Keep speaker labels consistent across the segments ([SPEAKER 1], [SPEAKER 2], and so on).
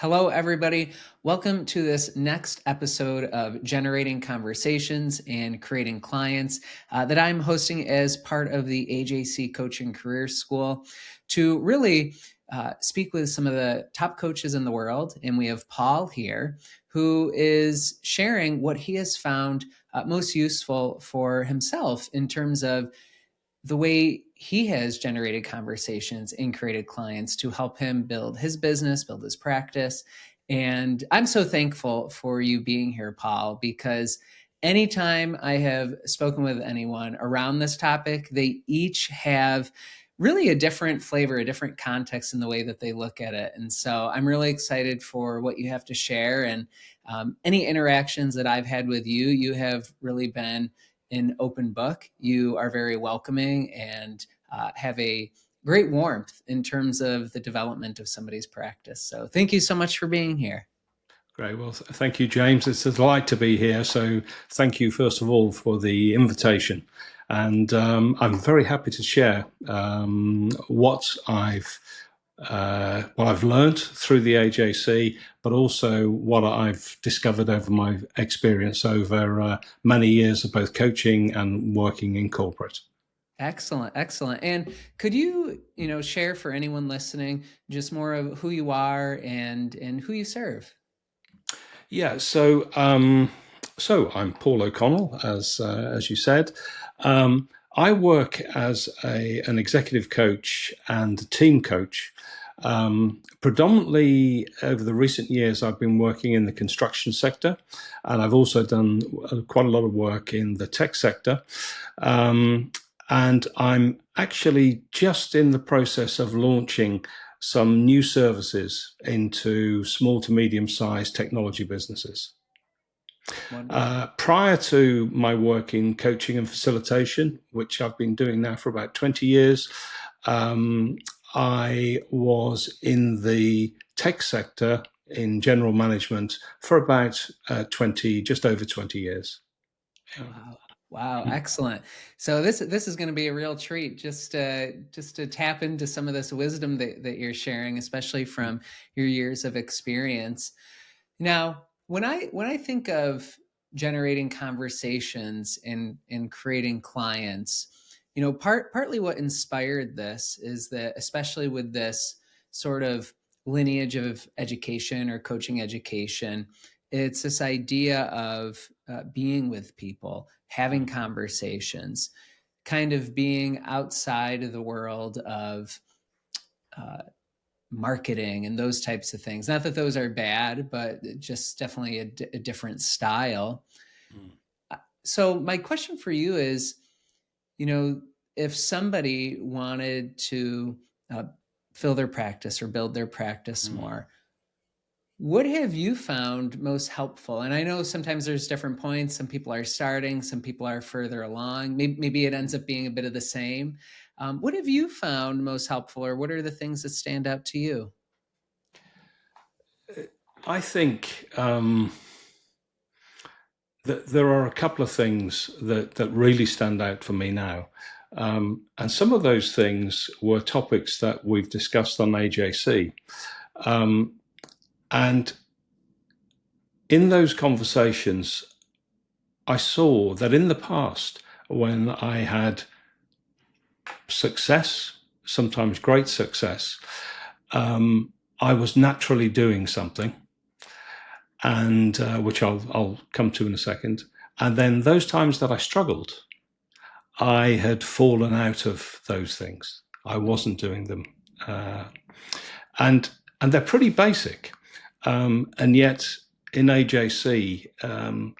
[SPEAKER 1] Hello, everybody. Welcome to this next episode of Generating Conversations and Creating Clients that I'm hosting as part of the AJC Coaching Career School to really speak with some of the top coaches in the world. And we have Paul here, who is sharing what he has found most useful for himself in terms of the way he has generated conversations and created clients to help him build his business, build his practice. And I'm so thankful for you being here, Paul, because anytime I have spoken with anyone around this topic, they each have really a different flavor, a different context in the way that they look at it. And so I'm really excited for what you have to share. And any interactions that I've had with you, you have really been an open book. You are very welcoming and have a great warmth in terms of the development of somebody's practice. So thank you so much for being here.
[SPEAKER 2] Great. Well, thank you, James. It's a delight to be here. So thank you, first of all, for the invitation. And I'm very happy to share what I've learned through the AJC, but also what I've discovered over my experience over many years of both coaching and working in corporate.
[SPEAKER 1] Excellent, excellent. And could you, share for anyone listening just more of who you are and who you serve?
[SPEAKER 2] Yeah. So I'm Paul O'Connell, as you said. I work as an executive coach and team coach. Predominantly over the recent years, I've been working in the construction sector, and I've also done quite a lot of work in the tech sector. And I'm actually just in the process of launching some new services into small to medium-sized technology businesses. Prior to my work in coaching and facilitation, which I've been doing now for about 20 years, I was in the tech sector in general management for about just over 20 years.
[SPEAKER 1] Wow, excellent. So this is going to be a real treat just to tap into some of this wisdom that you're sharing, especially from your years of experience. Now, when I think of generating conversations and creating clients, partly what inspired this is that, especially with this sort of lineage of education or coaching education, it's this idea of being with people, having conversations, kind of being outside of the world of marketing and those types of things. Not that those are bad, but just definitely a different style. So my question for you is, if somebody wanted to fill their practice or build their practice more, what have you found most helpful? And I know sometimes there's different points. Some people are starting, some people are further along. Maybe it ends up being a bit of the same. What have you found most helpful, or what are the things that stand out to you?
[SPEAKER 2] I think that there are a couple of things that really stand out for me now. And some of those things were topics that we've discussed on AJC. And in those conversations, I saw that in the past, when I had success, sometimes great success, I was naturally doing something, and which I'll come to in a second. And then those times that I struggled, I had fallen out of those things. I wasn't doing them, and they're pretty basic. And yet in AJC,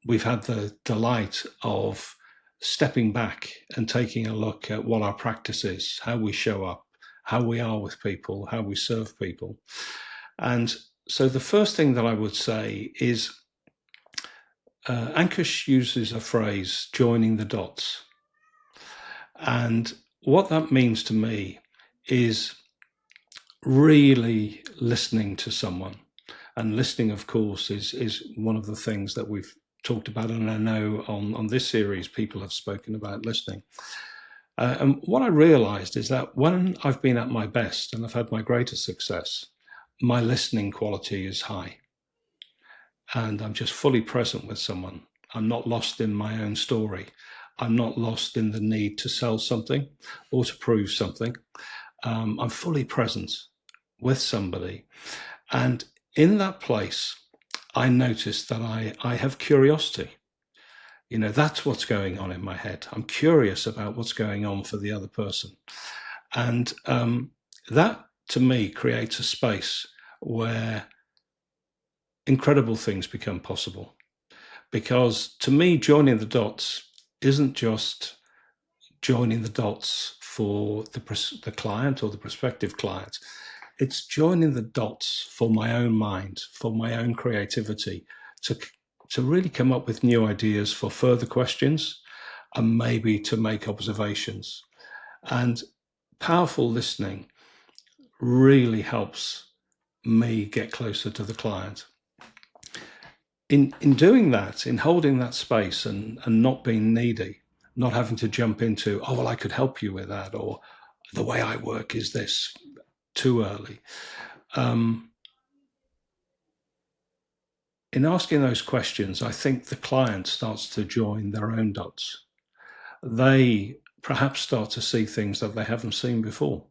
[SPEAKER 2] we've had the delight of stepping back and taking a look at what our practice is, how we show up, how we are with people, how we serve people. And so the first thing that I would say is Ankush uses a phrase, joining the dots. And what that means to me is really listening to someone. And listening, of course, is one of the things that we've talked about. And I know on this series, people have spoken about listening. And what I realized is that when I've been at my best and I've had my greatest success, my listening quality is high, and I'm just fully present with someone. I'm not lost in my own story. I'm not lost in the need to sell something or to prove something. I'm fully present with somebody. And in that place, I notice that I have curiosity. That's what's going on in my head. I'm curious about what's going on for the other person. And that, to me, creates a space where incredible things become possible. Because to me, joining the dots isn't just joining the dots for the client or the prospective client. It's joining the dots for my own mind, for my own creativity, to really come up with new ideas for further questions and maybe to make observations. And powerful listening really helps me get closer to the client. In doing that, in holding that space and not being needy, not having to jump into, oh, well, I could help you with that, or the way I work is this, too early. In asking those questions, I think the client starts to join their own dots. They perhaps start to see things that they haven't seen before.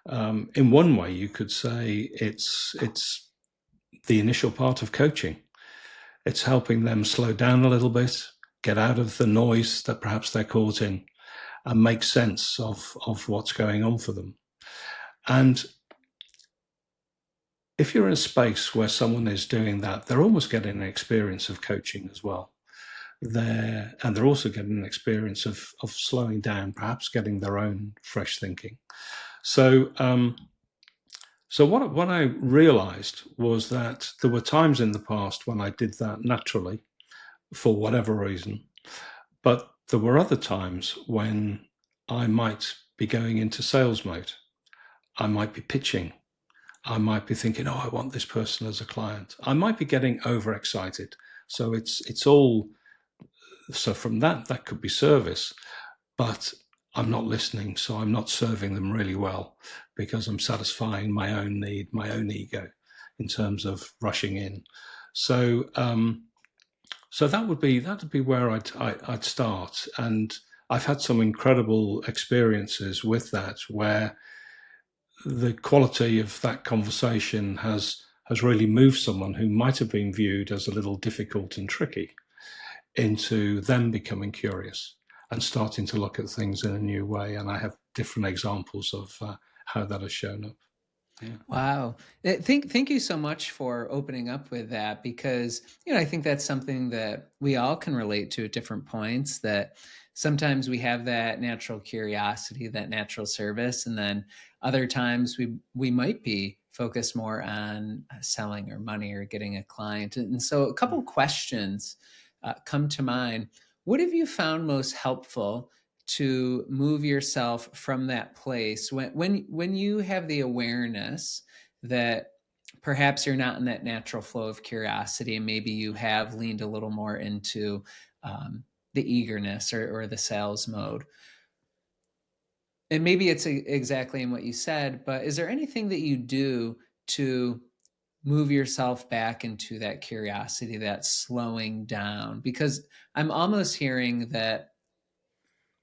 [SPEAKER 2] In one way, you could say it's the initial part of coaching. It's helping them slow down a little bit, get out of the noise that perhaps they're caught in, and make sense of what's going on for them. And if you're in a space where someone is doing that, they're almost getting an experience of coaching as well. They're also getting an experience of slowing down, perhaps getting their own fresh thinking. So what I realized was that there were times in the past when I did that naturally for whatever reason, but there were other times when I might be going into sales mode. I might be pitching. I might be thinking, oh, I want this person as a client. I might be getting overexcited. So it's all, so from that could be service, but I'm not listening, so I'm not serving them really well because I'm satisfying my own need, my own ego in terms of rushing in. So that'd be where I'd start. And I've had some incredible experiences with that, where the quality of that conversation has really moved someone who might have been viewed as a little difficult and tricky into them becoming curious and starting to look at things in a new way. And I have different examples of how that has shown up.
[SPEAKER 1] Yeah. Wow. Thank you so much for opening up with that, because, I think that's something that we all can relate to at different points, that sometimes we have that natural curiosity, that natural service, and then other times we might be focused more on selling or money or getting a client. And so a couple questions come to mind. What have you found most helpful to move yourself from that place when you have the awareness that perhaps you're not in that natural flow of curiosity, and maybe you have leaned a little more into the eagerness or the sales mode? And maybe it's exactly in what you said, but is there anything that you do to move yourself back into that curiosity, that slowing down? Because I'm almost hearing that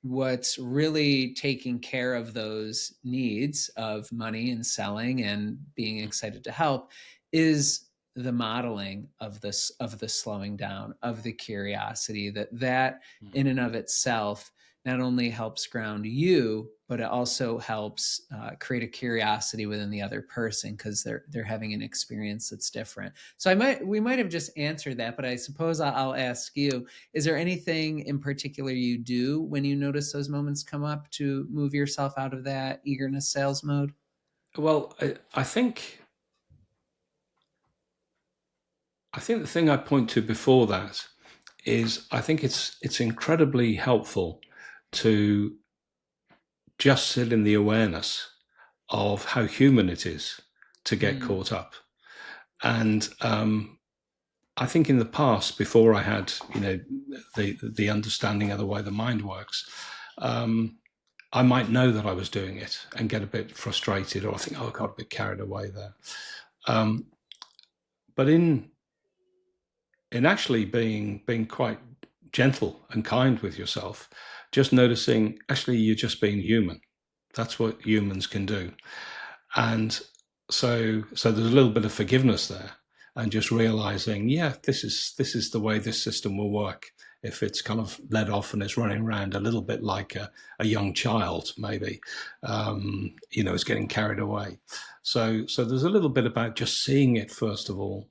[SPEAKER 1] what's really taking care of those needs of money and selling and being excited to help is the modeling of the slowing down, of the curiosity, that in and of itself not only helps ground you, but it also helps create a curiosity within the other person, because they're having an experience that's different. So we might have just answered that, but I suppose I'll ask you, is there anything in particular you do when you notice those moments come up to move yourself out of that eagerness sales mode?
[SPEAKER 2] Well, I think the thing I point to before that is, I think it's incredibly helpful to just sit in the awareness of how human it is to get caught up. And I think in the past, before I had the understanding of the way the mind works, I might know that I was doing it and get a bit frustrated, or I think, oh, I got a bit carried away there. Um, but in actually being quite gentle and kind with yourself, just noticing actually you're just being human. That's what humans can do. And so there's a little bit of forgiveness there, and just realizing, yeah, this is the way this system will work. If it's kind of led off and it's running around a little bit like a young child, maybe, it's getting carried away. So there's a little bit about just seeing it first of all,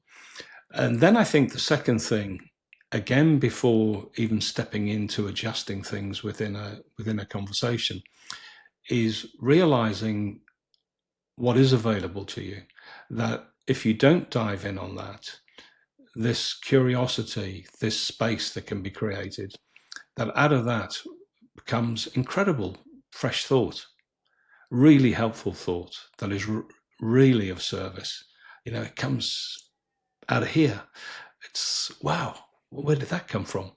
[SPEAKER 2] and then I think the second thing, again, before even stepping into adjusting things within a conversation, is realizing what is available to you. That if you don't dive in on that, this curiosity, this space that can be created, that out of that becomes incredible fresh thought, really helpful thought that is really of service. It comes out of here. It's wow, where did that come from?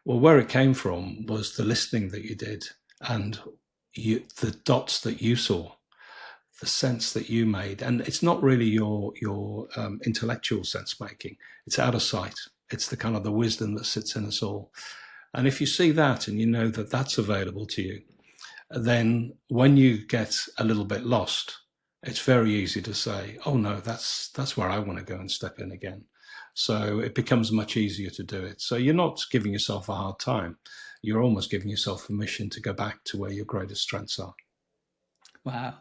[SPEAKER 2] Well, where it came from was the listening that you did, and the dots that you saw, the sense that you made. And it's not really your intellectual sense making. It's out of sight. It's the kind of the wisdom that sits in us all. And if you see that and you know that that's available to you, then when you get a little bit lost, it's very easy to say, oh no, that's where I want to go and step in again. So it becomes much easier to do it. So you're not giving yourself a hard time. You're almost giving yourself permission to go back to where your greatest strengths are.
[SPEAKER 1] Wow.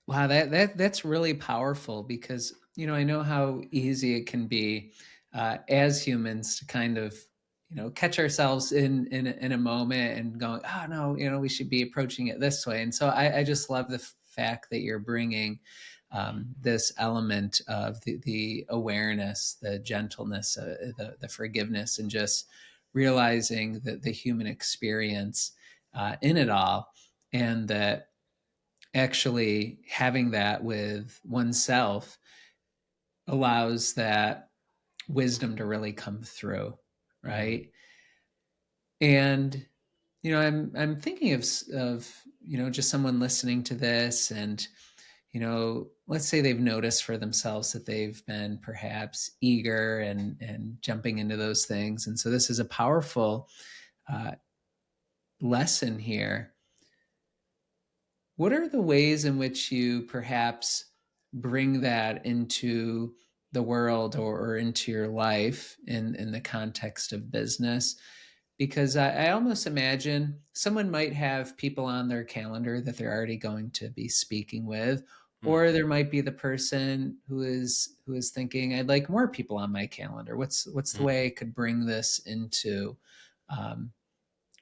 [SPEAKER 1] Wow, that's really powerful because, I know how easy it can be as humans to kind of, catch ourselves in a moment and going, oh no, we should be approaching it this way. And so I just love the fact that you're bringing this element of the awareness, the gentleness, the forgiveness, and just realizing that the human experience in it all, and that actually having that with oneself allows that wisdom to really come through, right? And I'm thinking of just someone listening to this, and let's say they've noticed for themselves that they've been perhaps eager and jumping into those things, and so this is a powerful uh, lesson here. What are the ways in which you perhaps bring that into the world, or into your life in the context of business? Because I almost imagine someone might have people on their calendar that they're already going to be speaking with,
[SPEAKER 2] Mm.
[SPEAKER 1] or there might be the person who is thinking, I'd like more people on my calendar. What's the
[SPEAKER 2] Mm.
[SPEAKER 1] way I could bring this into um,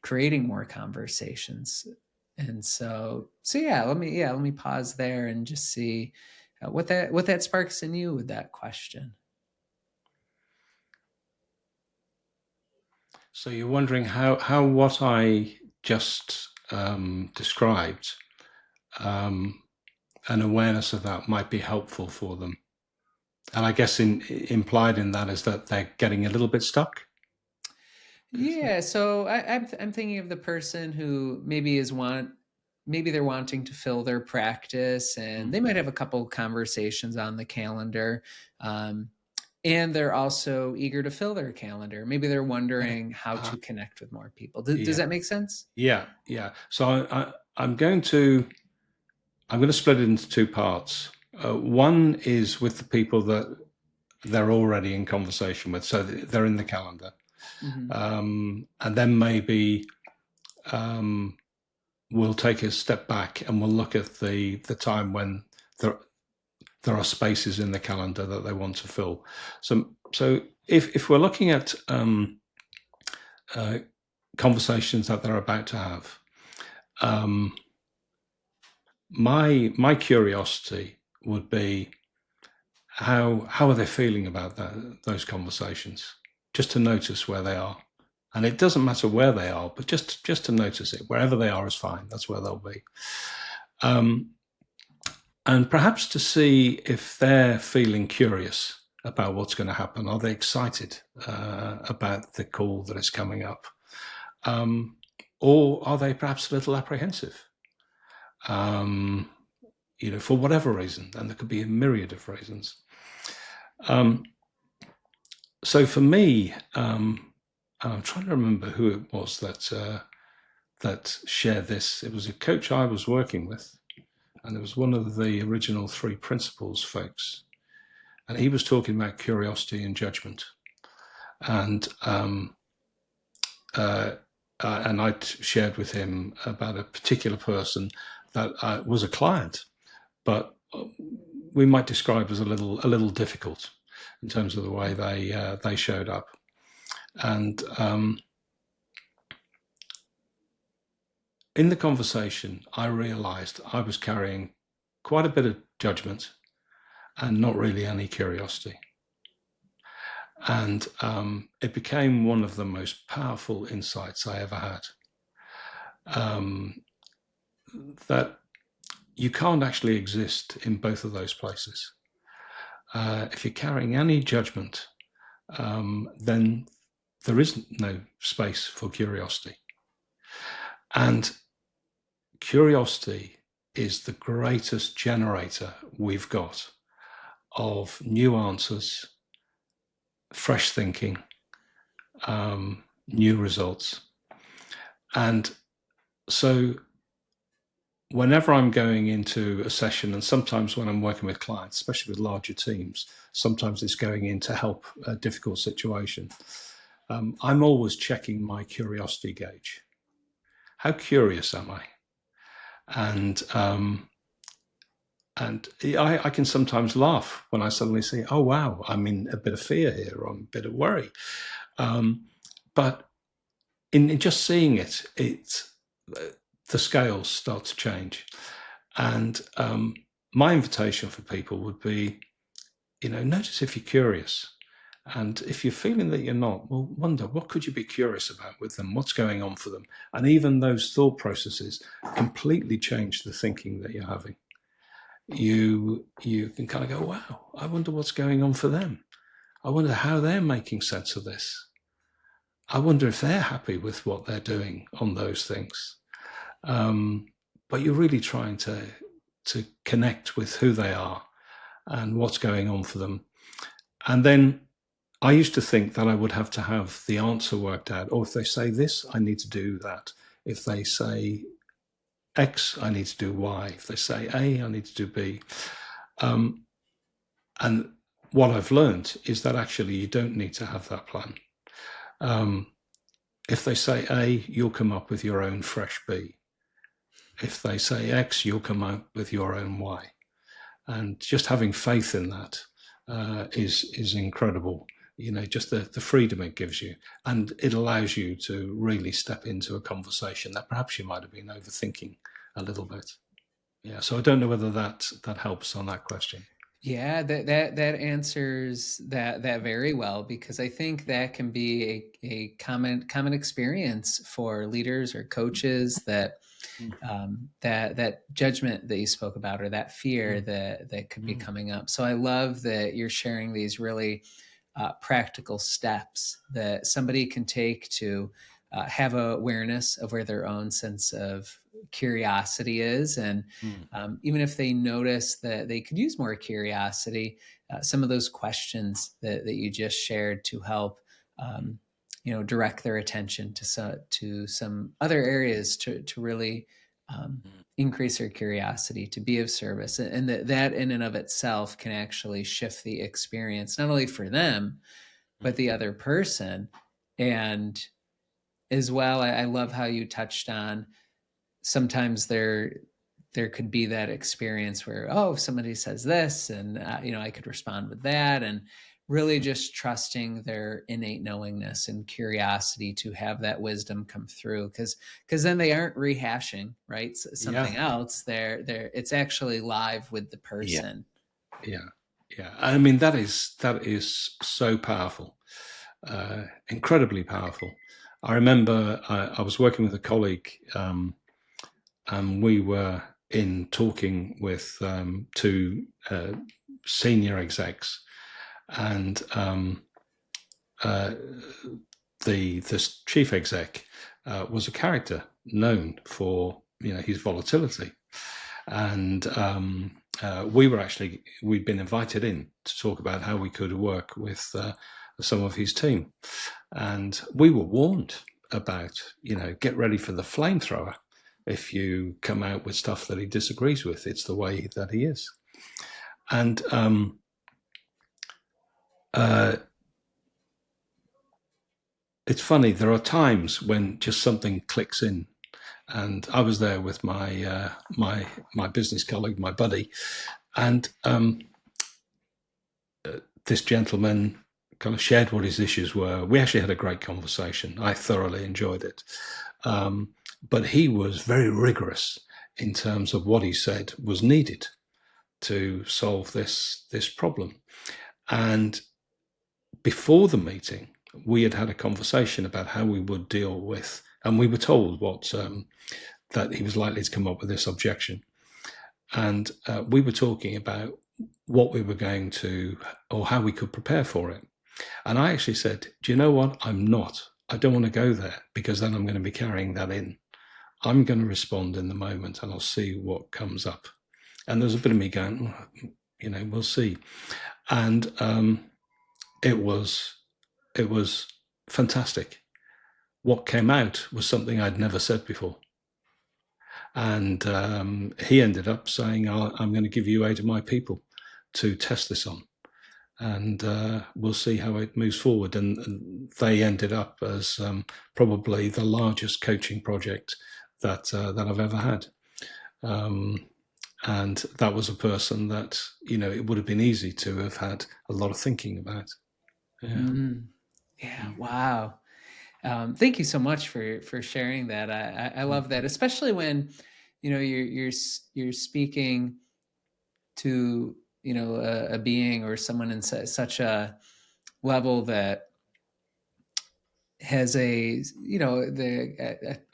[SPEAKER 1] creating more conversations? And so let me pause there and just see what that sparks in you with that question.
[SPEAKER 2] So you're wondering how what I just described, um, an awareness of that might be helpful for them. And I guess implied in that is that they're getting a little bit stuck.
[SPEAKER 1] Yeah, so I'm thinking of the person who maybe they're wanting to fill their practice, and
[SPEAKER 2] Mm.
[SPEAKER 1] they might have a couple conversations on the calendar, um, and they're also eager to fill their calendar. Maybe they're
[SPEAKER 2] Okay.
[SPEAKER 1] wondering how
[SPEAKER 2] Uh,
[SPEAKER 1] to connect with more people. Does
[SPEAKER 2] yeah,
[SPEAKER 1] that make sense?
[SPEAKER 2] yeah. So I'm going to split it into two parts. One is with the people that they're already in conversation with, so they're in the calendar,
[SPEAKER 1] Hmm.
[SPEAKER 2] and then maybe um, we'll take a step back and we'll look at the time when there are spaces in the calendar that they want to fill. So if we're looking at uh, conversations that they're about to have, um, my curiosity would be how are they feeling about those conversations? Just to notice where they are, and it doesn't matter where they are, but just to notice it. Wherever they are is fine. That's where they'll be. Um, and perhaps to see if they're feeling curious about what's going to happen. Are they excited about the call that is coming up? Um, or are they perhaps a little apprehensive? Um, for whatever reason, and there could be a myriad of reasons. So for me, I'm trying to remember who it was that shared this. It was a coach I was working with, and it was one of the original 3 principles folks, and he was talking about curiosity and judgment, and I'd shared with him about a particular person that was a client, but we might describe as a little difficult in terms of the way they showed up, and in the conversation, I realized I was carrying quite a bit of judgment and not really any curiosity. And it became one of the most powerful insights I ever had. That you can't actually exist in both of those places. If you're carrying any judgment, then there is no space for curiosity. And curiosity is the greatest generator we've got of new answers, fresh thinking, new results. And so whenever I'm going into a session, and sometimes when I'm working with clients, especially with larger teams, sometimes it's going in to help a difficult situation, I'm always checking my curiosity gauge. How curious am I? And I can sometimes laugh when I suddenly see, oh, wow, I'm in a bit of fear here, or I'm a bit of worry. But in just seeing it, the scales start to change. And my invitation for people would be, notice if you're curious. And if you're feeling that you're not, well, wonder, what could you be curious about with them? What's going on for them? And even those thought processes completely change the thinking that you're having. You can kind of go, wow, I wonder what's going on for them. I wonder how they're making sense of this. I wonder if they're happy with what they're doing on those things. But you're really trying to connect with who they are and what's going on for them. And then I used to think that I would have to have the answer worked out. Or if they say this, I need to do that. If they say X, I need to do Y. If they say A, I need to do B. And what I've learned is that actually you don't need to have that plan. If they say A, you'll come up with your own fresh B. If they say X, you'll come up with your own Y. And just having faith in that is incredible. Just the freedom it gives you. And it allows you to really step into a conversation that perhaps you might have been overthinking a little bit. Yeah. So I don't know whether that helps on that question.
[SPEAKER 1] Yeah, that answers that very well, because I think that can be a common experience for leaders or coaches, that that judgment that you spoke about, or that fear that could be coming up. So I love that you're sharing these really practical steps that somebody can take to have awareness of where their own sense of curiosity is. And even if they notice that they could use more curiosity, some of those questions that you just shared to help direct their attention to some other areas to really increase their curiosity, to be of service. And that in and of itself can actually shift the experience, not only for them, but the other person. And as well, I love how you touched on, sometimes there could be that experience where, oh, somebody says this, and I could respond with that, and really just trusting their innate knowingness and curiosity to have that wisdom come through, because then they aren't rehashing, right, something else. There it's actually live with the person.
[SPEAKER 2] Yeah. I mean, that is so powerful, incredibly powerful. I remember I was working with a colleague, and we were in talking with 2 senior execs, and the chief exec was a character known for his volatility, and we'd been invited in to talk about how we could work with some of his team, and we were warned about, get ready for the flamethrower if you come out with stuff that he disagrees with. It's the way that he is. And it's funny, there are times when just something clicks in. And I was there with my my business colleague, my buddy, and this gentleman kind of shared what his issues were. We actually had a great conversation. I thoroughly enjoyed it. But he was very rigorous in terms of what he said was needed to solve this problem. And before the meeting, we had a conversation about how we would deal with, and we were told that he was likely to come up with this objection. And we were talking about what we were going to, or how we could prepare for it. And I actually said, do you know what? I don't want to go there, because then I'm going to be carrying that in. I'm going to respond in the moment, and I'll see what comes up. And there's a bit of me going, we'll see. And it was fantastic. What came out was something I'd never said before. And he ended up saying, I'm going to give you 8 of my people to test this on, and we'll see how it moves forward. And they ended up as probably the largest coaching project that I've ever had. And that was a person that, it would have been easy to have had a lot of thinking about. Yeah.
[SPEAKER 1] Yeah. Wow. Thank you so much for sharing that. I love that, especially when, you're speaking to, a being or someone in such a level that has a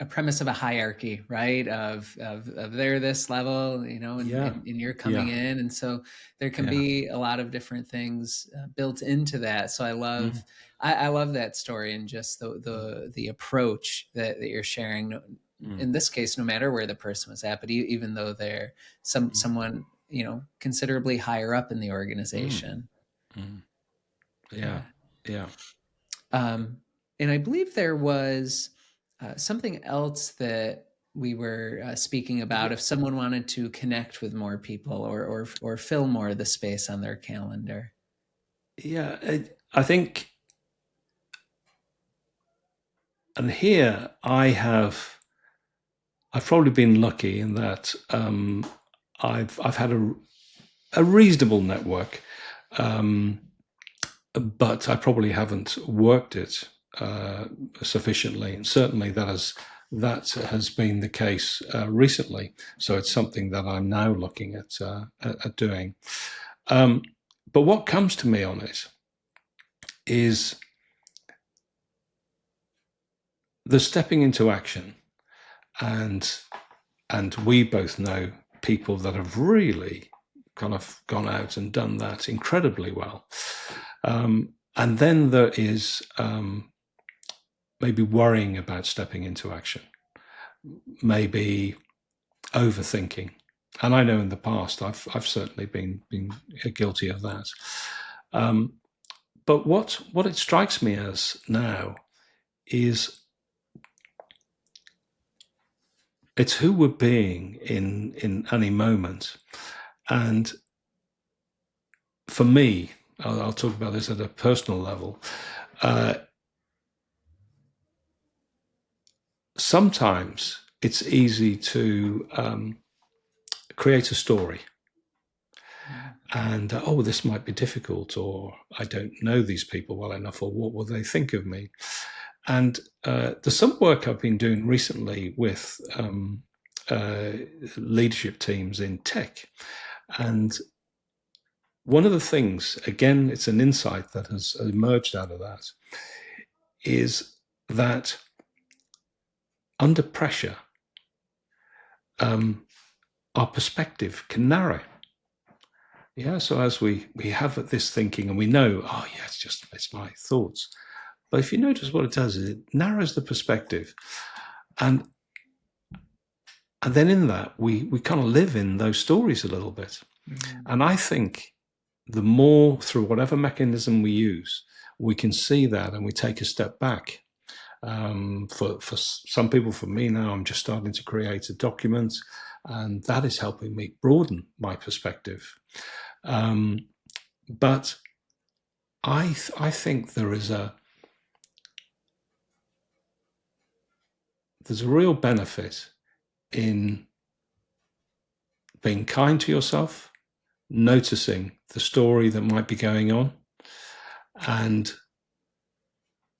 [SPEAKER 1] premise of a hierarchy, right? Of they're this level, and you're coming in, and so there can be a lot of different things built into that. So I love I love that story, and just the approach that you're sharing. In this case, no matter where the person was at, but even though they're someone considerably higher up in the organization.
[SPEAKER 2] Yeah.
[SPEAKER 1] And I believe there was something else that we were speaking about. If someone wanted to connect with more people or fill more of the space on their calendar.
[SPEAKER 2] Yeah, I think, and here I've probably been lucky in that I've had a reasonable network, but I probably haven't worked it sufficiently, and certainly that has been the case recently. So it's something that I'm now looking at doing. But what comes to me on it is the stepping into action, and we both know people that have really kind of gone out and done that incredibly well. And then there is maybe worrying about stepping into action, maybe overthinking. And I know in the past I've certainly been guilty of that. But what it strikes me as now is it's who we're being in any moment. And for me, I'll talk about this at a personal level. Sometimes it's easy to create a story, and this might be difficult, or I don't know these people well enough, or what will they think of me? And there's some work I've been doing recently with leadership teams in tech, and one of the things, again, it's an insight that has emerged out of that, is that under pressure, our perspective can narrow. Yeah, so as we have this thinking, and we know, it's my thoughts. But if you notice, what it does is it narrows the perspective, and then in that we kind of live in those stories a little bit.
[SPEAKER 1] Mm.
[SPEAKER 2] And I think the more, through whatever mechanism we use, we can see that and we take a step back. For some people, for me now, I'm just starting to create a document, and that is helping me broaden my perspective. But I think there's a real benefit in being kind to yourself, noticing the story that might be going on, and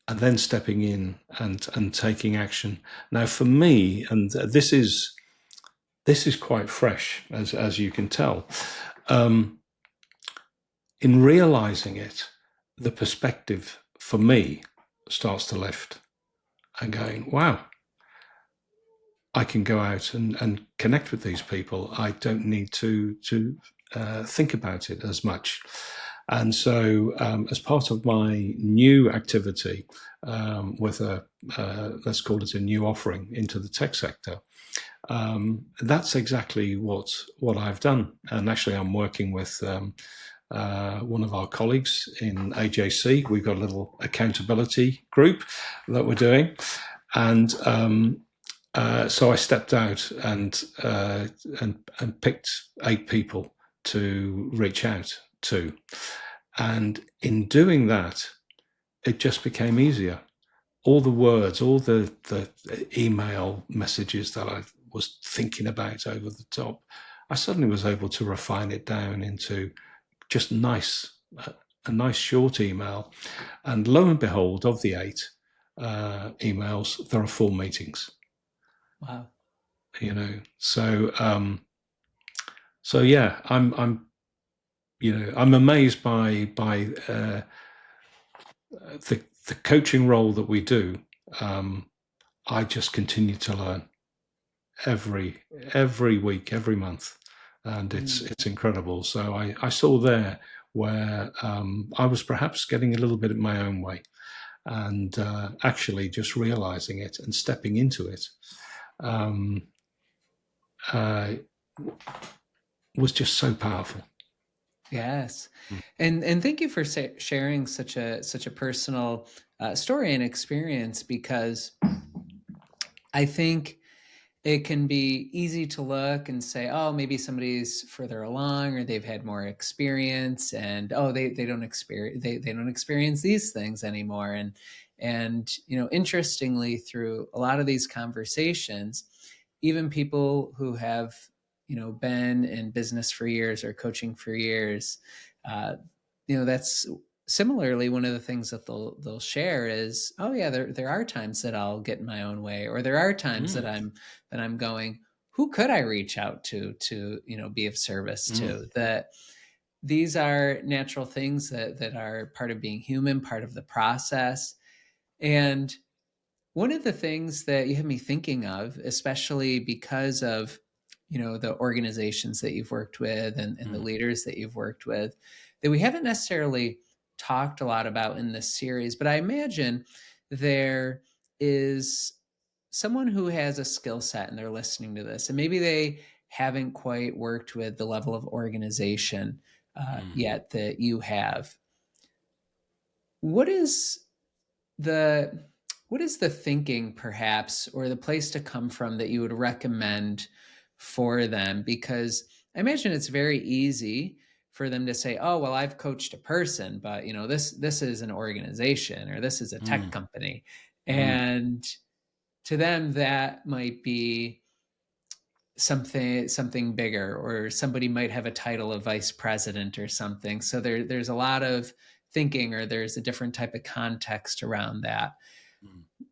[SPEAKER 2] then stepping in and taking action. Now, for me, and this is quite fresh, as you can tell, in realizing it, the perspective for me starts to lift, and going, wow, I can go out and connect with these people. I don't need to think about it as much. And so, as part of my new activity, with let's call it a new offering into the tech sector, that's exactly what I've done. And actually, I'm working with one of our colleagues in AJC. We've got a little accountability group that we're doing, and so I stepped out and picked 8 people to reach out to, and in doing that, it just became easier. All the words, all the email messages that I was thinking about over the top, I suddenly was able to refine it down into just a nice short email. And lo and behold, of the 8 emails, there are 4 meetings.
[SPEAKER 1] Wow.
[SPEAKER 2] So yeah, I'm amazed by the coaching role that we do. I just continue to learn every week, every month, and it's incredible. So I saw there where I was perhaps getting a little bit in my own way, and actually just realizing it and stepping into it was just so powerful.
[SPEAKER 1] Yes, and thank you for sharing such a personal story and experience, because I think it can be easy to look and say, oh, maybe somebody's further along, or they've had more experience, and oh, they don't experience these things anymore. And interestingly, through a lot of these conversations, even people who have been in business for years or coaching for years, that's similarly one of the things that they'll share is, oh yeah, there are times that I'll get in my own way, or there are times that I'm going, who could I reach out to be of service to? That these are natural things that are part of being human, part of the process. And one of the things that you have me thinking of, especially because of the organizations that you've worked with and the leaders that you've worked with, that we haven't necessarily talked a lot about in this series, but I imagine there is someone who has a skill set and they're listening to this, and maybe they haven't quite worked with the level of organization yet that you have. What is the thinking, perhaps, or the place to come from that you would recommend for them? Because I imagine it's very easy for them to say, oh, well, I've coached a person, but this is an organization, or this is a tech company. And to them, that might be something bigger, or somebody might have a title of vice president or something. So there's a lot of thinking, or there's a different type of context around that.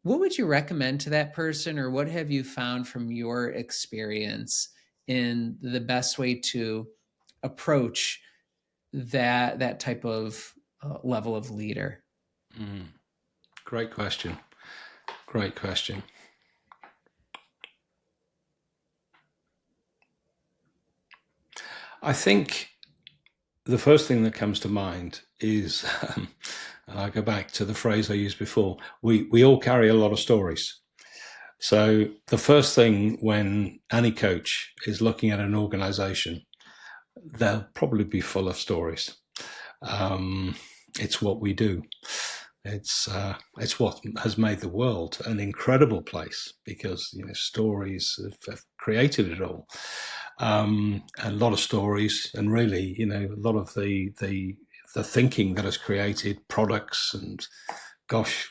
[SPEAKER 1] What would you recommend to that person, or what have you found from your experience in the best way to approach that type of level of leader?
[SPEAKER 2] Great question. I think the first thing that comes to mind is, and I go back to the phrase I used before, we all carry a lot of stories. So the first thing when any coach is looking at an organization, they'll probably be full of stories. It's what we do. It's what has made the world an incredible place, because stories have created it all. A lot of stories, and really, a lot of the thinking that has created products and, gosh,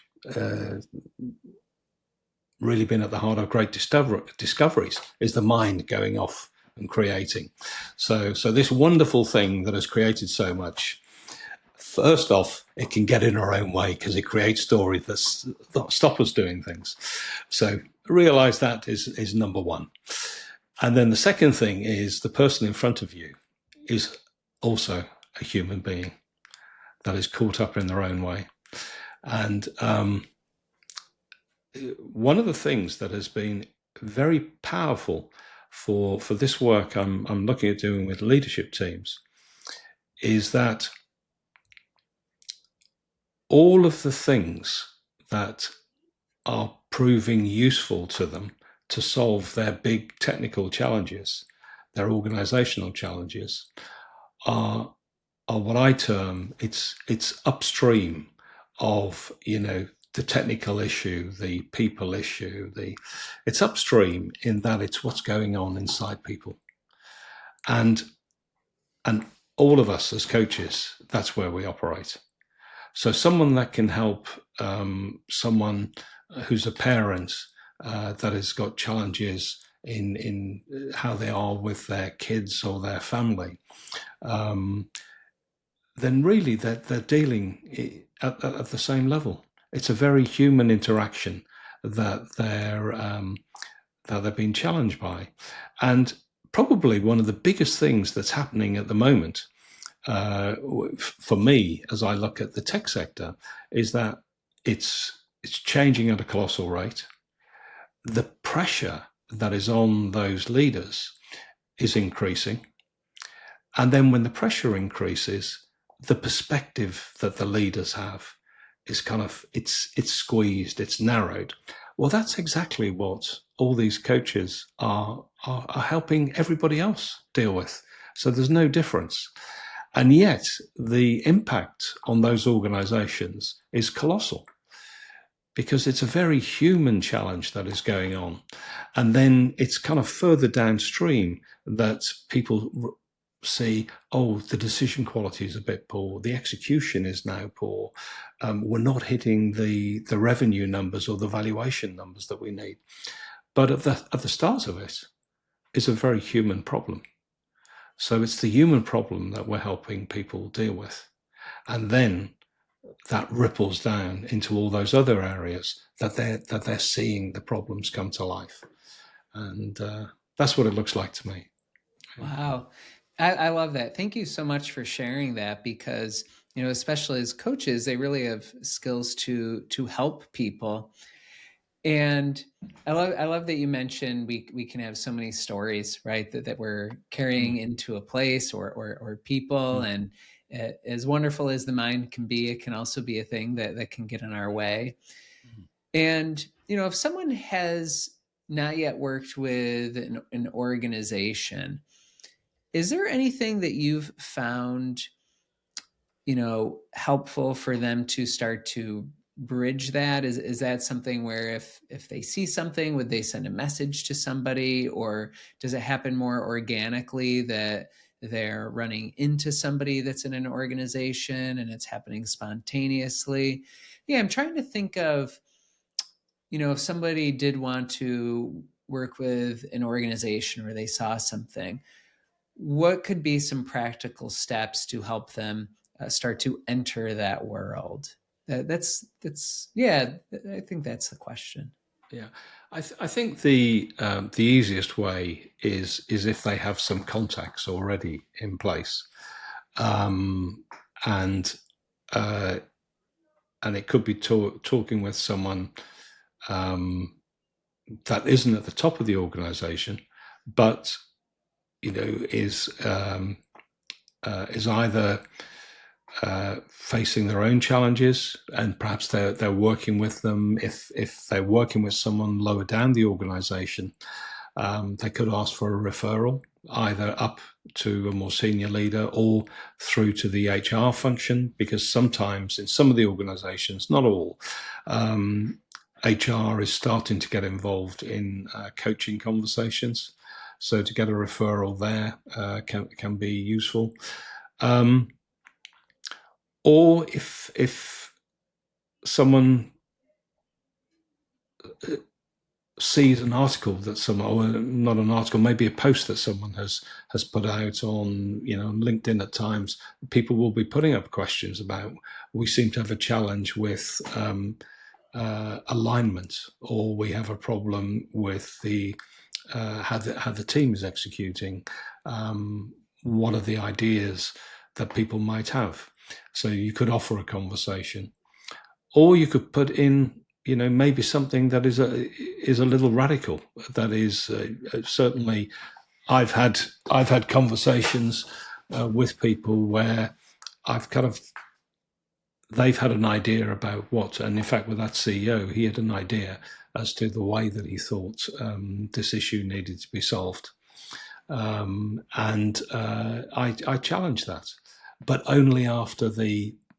[SPEAKER 2] really been at the heart of great discoveries is the mind going off and creating. So this wonderful thing that has created so much, first off, it can get in our own way because it creates stories that stop us doing things. So realize that is number one. And then the second thing is the person in front of you is also a human being that is caught up in their own way. And one of the things that has been very powerful for this work I'm looking at doing with leadership teams is that all of the things that are proving useful to them to solve their big technical challenges, their organizational challenges, are what I term it's upstream of the technical issue, the people issue. It's upstream in that it's what's going on inside people, and all of us as coaches, that's where we operate. So someone that can help someone who's a parent that has got challenges in how they are with their kids or their family, then really they're dealing at the same level. It's a very human interaction that they're being challenged by. And probably one of the biggest things that's happening at the moment for me, as I look at the tech sector, is that it's changing at a colossal rate. The pressure that is on those leaders is increasing. And then when the pressure increases, the perspective that the leaders have is it's squeezed, it's narrowed. Well, that's exactly what all these coaches are helping everybody else deal with. So there's no difference. And yet the impact on those organizations is colossal, because it's a very human challenge that is going on. And then it's further downstream that people see, oh, the decision quality is a bit poor, the execution is now poor, we're not hitting the revenue numbers or the valuation numbers that we need. But at the start of it is a very human problem. So it's the human problem that we're helping people deal with. And then that ripples down into all those other areas that they're seeing the problems come to life. And that's what it looks like to me.
[SPEAKER 1] Wow. I love that. Thank you so much for sharing that, because, especially as coaches, they really have skills to help people. And I love that you mentioned we can have so many stories, right, that we're carrying into a place or people. And as wonderful as the mind can be, it can also be a thing that can get in our way. And, if someone has not yet worked with an organization, is there anything that you've found, helpful for them to start to bridge that? Is that something where if they see something, would they send a message to somebody, or does it happen more organically that they're running into somebody that's in an organization and it's happening spontaneously? Yeah, I'm trying to think of, if somebody did want to work with an organization or they saw something, what could be some practical steps to help them start to enter that world? That's yeah. I think that's the question.
[SPEAKER 2] Yeah, I think the easiest way is if they have some contacts already in place, and it could be talking with someone that isn't at the top of the organization, but is either facing their own challenges, and perhaps they're working with them. If they're working with someone lower down the organization, they could ask for a referral either up to a more senior leader or through to the HR function, because sometimes in some of the organizations, not all, HR is starting to get involved in coaching conversations. So to get a referral there can be useful. Or if someone sees an article that someone, or not an article, maybe a post that someone has put out on, LinkedIn at times, people will be putting up questions about, we seem to have a challenge with alignment, or we have a problem with the how the team is executing. What are the ideas that people might have? So you could offer a conversation, or you could put in, maybe something that is a little radical. That is certainly, I've had conversations with people where they've had an idea about what, and in fact with that CEO, he had an idea as to the way that he thought this issue needed to be solved. And I challenged that, but only after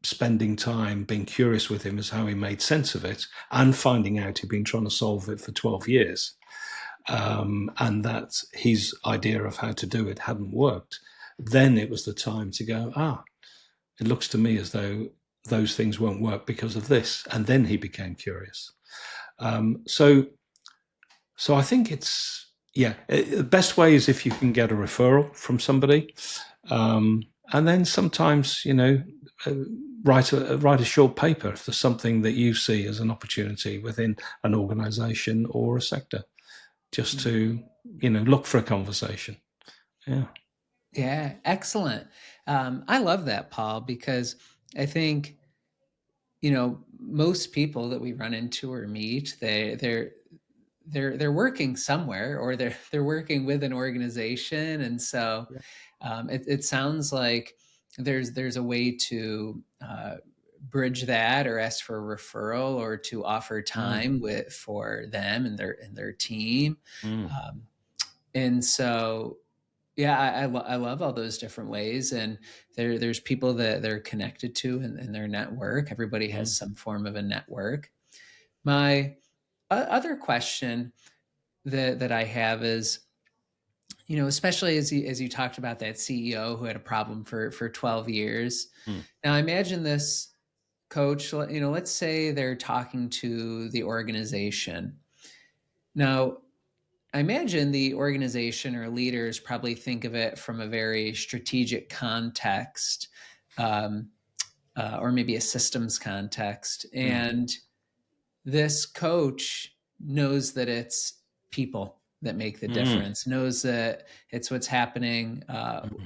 [SPEAKER 2] spending time being curious with him as how he made sense of it, and finding out he'd been trying to solve it for 12 years, and that his idea of how to do it hadn't worked. Then it was the time to go, it looks to me as though those things won't work because of this. And then he became curious. So I think the best way is if you can get a referral from somebody, and then sometimes, write a short paper if there's something that you see as an opportunity within an organization or a sector, just to, look for a conversation.
[SPEAKER 1] Yeah, excellent. I love that, Paul, because I think, most people that we run into or meet, they're working somewhere, or they're working with an organization, and so it sounds like there's a way to bridge that, or ask for a referral, or to offer time for them and their team. And so, yeah, I love all those different ways, and there's people that they're connected to in their network. Everybody has some form of a network. My other question that I have is, especially as you talked about that CEO who had a problem for 12 years. Now, imagine this coach, let's say they're talking to the organization. Now, I imagine the organization or leaders probably think of it from a very strategic context, or maybe a systems context. And this coach knows that it's people that make the difference, knows that it's what's happening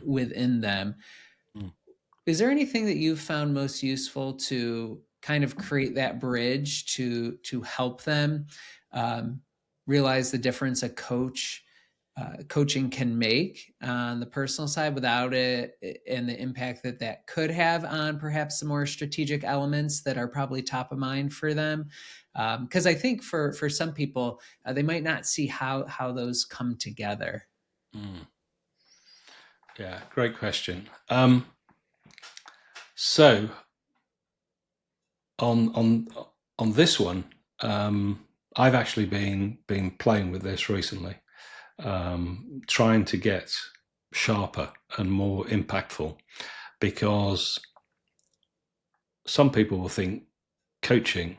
[SPEAKER 1] within them. Is there anything that you've found most useful to kind of create that bridge to help them realize the difference a coaching can make on the personal side without it, and the impact that could have on perhaps the more strategic elements that are probably top of mind for them? Because I think for some people, they might not see how those come together.
[SPEAKER 2] Yeah, great question. So on this one, I've actually been playing with this recently, trying to get sharper and more impactful, because some people will think coaching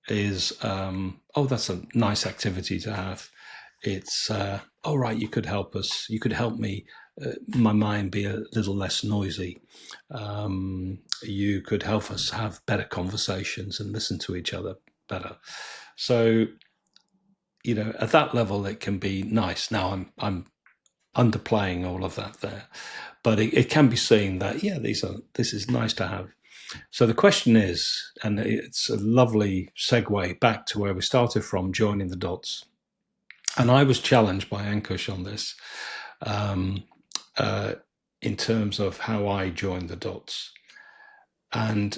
[SPEAKER 2] is, that's a nice activity to have. It's, right, you could help us. You could help me, my mind be a little less noisy. You could help us have better conversations and listen to each other better. So, at that level, it can be nice. Now, I'm underplaying all of that there, but it can be seen that, this is nice to have. So the question is, and it's a lovely segue back to where we started from, joining the dots. And I was challenged by Ankush on this, in terms of how I joined the dots. And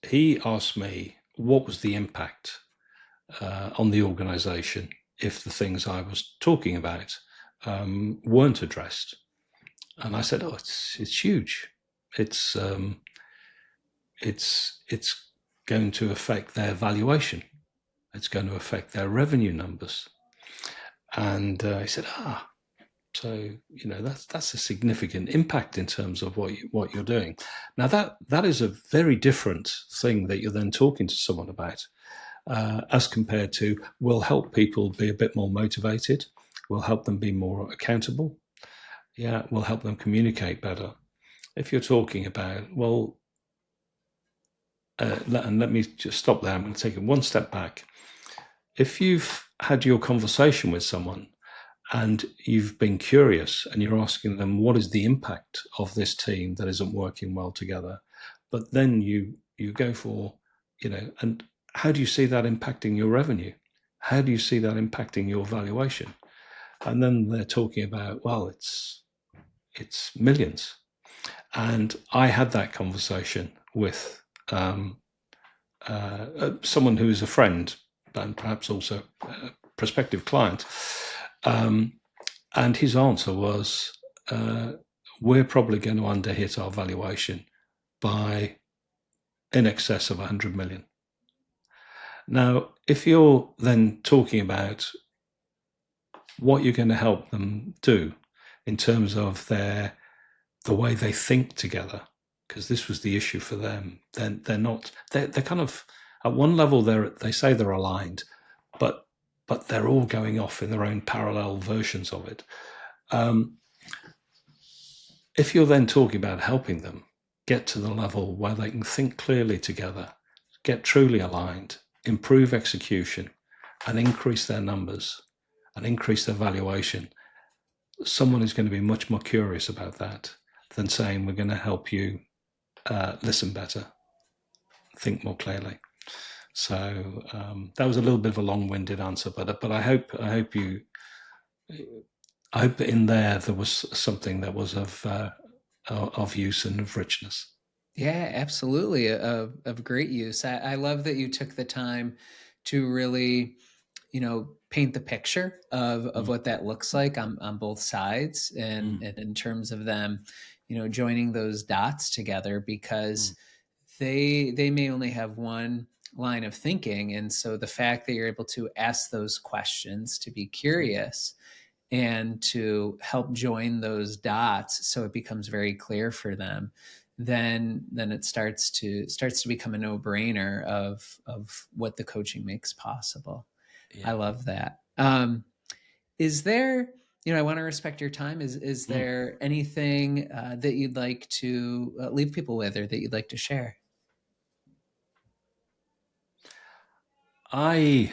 [SPEAKER 2] he asked me what was the impact on the organization if the things I was talking about weren't addressed. And I said, "Oh, it's huge. It's it's going to affect their valuation. It's going to affect their revenue numbers." And he said, so that's a significant impact in terms of what you're doing. Now that is a very different thing that you're then talking to someone about, as compared to, will help people be a bit more motivated, will help them be more accountable, will help them communicate better. If you're talking about, well, and let me just stop there. I'm going to take it one step back. If you've had your conversation with someone and you've been curious and you're asking them, what is the impact of this team that isn't working well together? But then you go for, and how do you see that impacting your revenue? How do you see that impacting your valuation? And then they're talking about, well, it's millions. And I had that conversation with someone who is a friend and perhaps also a prospective client. And his answer was, we're probably going to underhit our valuation by in excess of 100 million. Now, if you're then talking about what you're going to help them do in terms of the way they think together, because this was the issue for them, then they're kind of, at one level they say they're aligned, but they're all going off in their own parallel versions of it. If you're then talking about helping them get to the level where they can think clearly together, get truly aligned, improve execution, and increase their numbers and increase their valuation, someone is going to be much more curious about that than saying, we're going to help you listen better, think more clearly. So that was a little bit of a long-winded answer, but I hope in there was something that was of use and of richness.
[SPEAKER 1] Yeah, absolutely. Of great use. I love that you took the time to really, paint the picture of what that looks like on both sides, and in terms of them, joining those dots together, because they may only have one line of thinking. And so the fact that you're able to ask those questions, to be curious, and to help join those dots so it becomes very clear for them, then it starts to become a no-brainer of what the coaching makes possible. I love that. Is there, I want to respect your time. Is there anything that you'd like to leave people with, or that you'd like to share?
[SPEAKER 2] I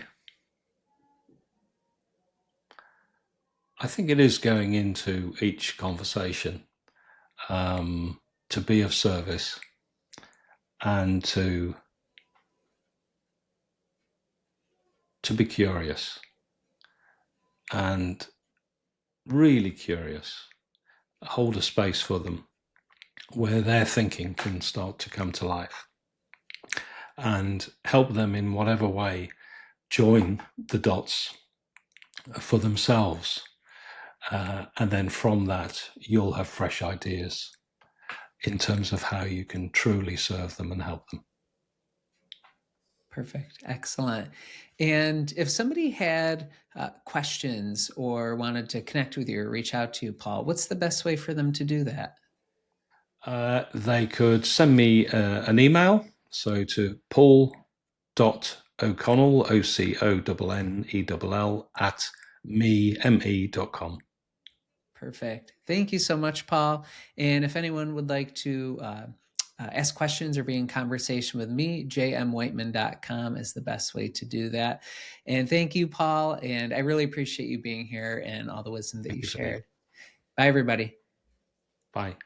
[SPEAKER 2] think it is going into each conversation to be of service and to be curious, and really curious. Hold a space for them where their thinking can start to come to life, and help them in whatever way join the dots for themselves. And then from that, you'll have fresh ideas in terms of how you can truly serve them and help them.
[SPEAKER 1] Perfect. Excellent. And if somebody had questions or wanted to connect with you or reach out to you, Paul, what's the best way for them to do that?
[SPEAKER 2] They could send me an email, so to paul.o'connell, OCONNELL, at me.com.
[SPEAKER 1] Perfect. Thank you so much, Paul. And if anyone would like to ask questions or be in conversation with me, jmwhiteman.com is the best way to do that. And thank you, Paul. And I really appreciate you being here and all the wisdom that you shared. Bye, everybody.
[SPEAKER 2] Bye.